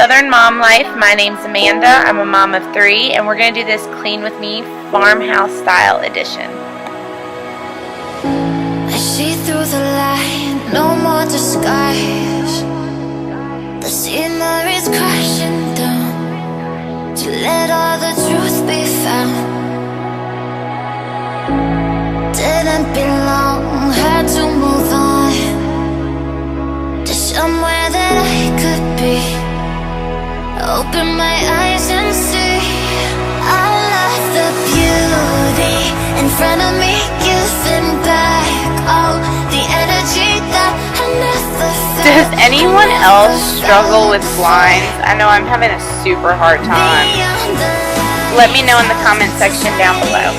Southern Mom Life. My name's Amanda. I'm a mom of 3, and we're going to do this Clean With Me farmhouse style edition. I see through the light, no more disguise. The scenery's crashing down to let all the truth be found. Didn't belong, had to move on to somewhere that I could be. Open my eyes and see all of the beauty in front of me, giving back all the energy that I never felt. Does anyone else struggle with blinds? I know I'm having a super hard time. Let me know in the comment section down below.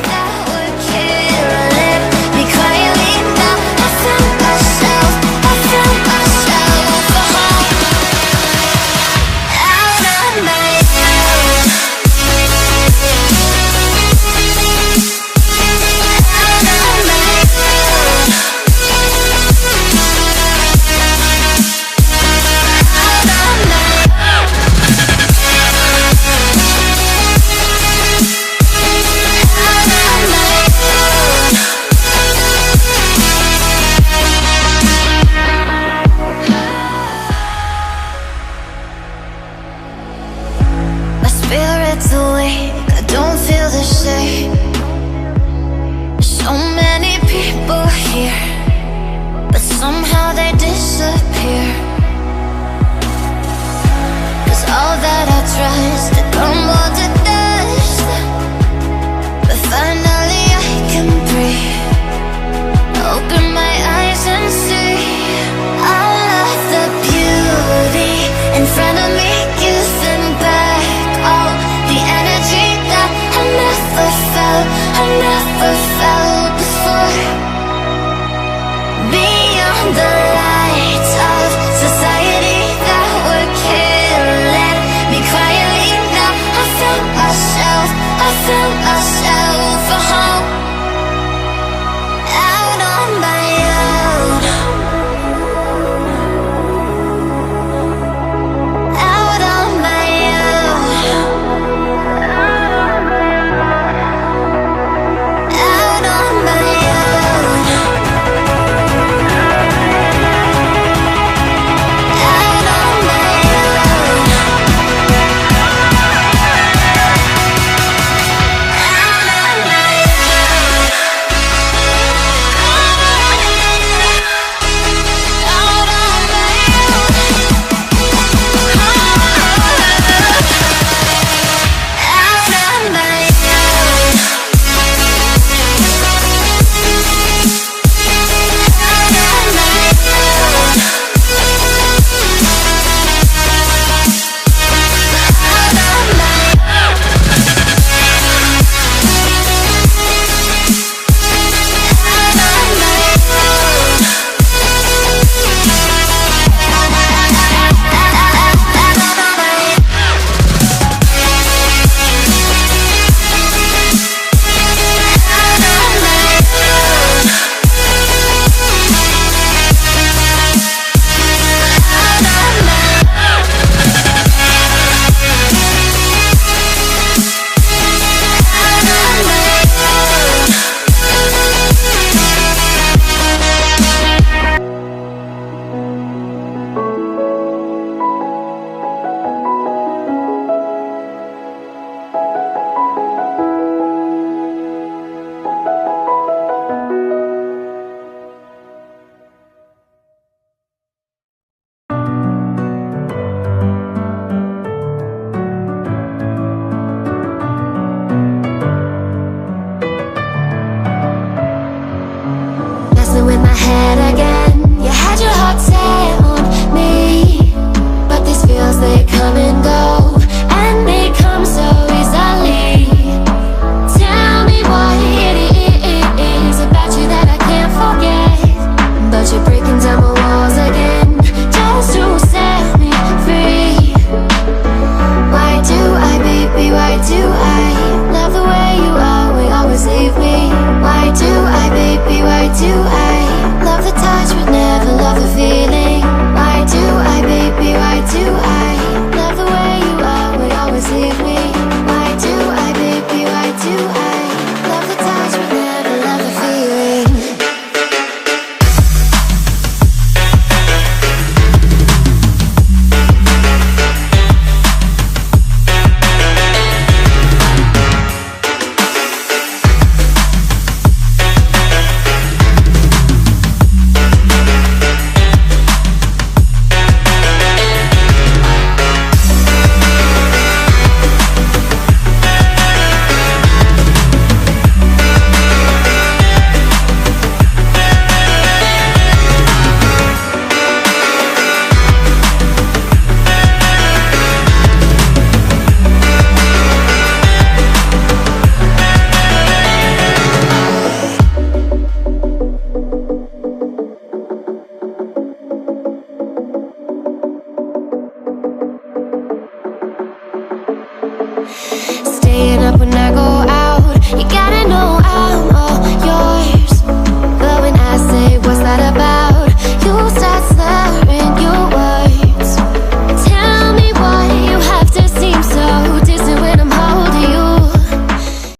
staying up when I go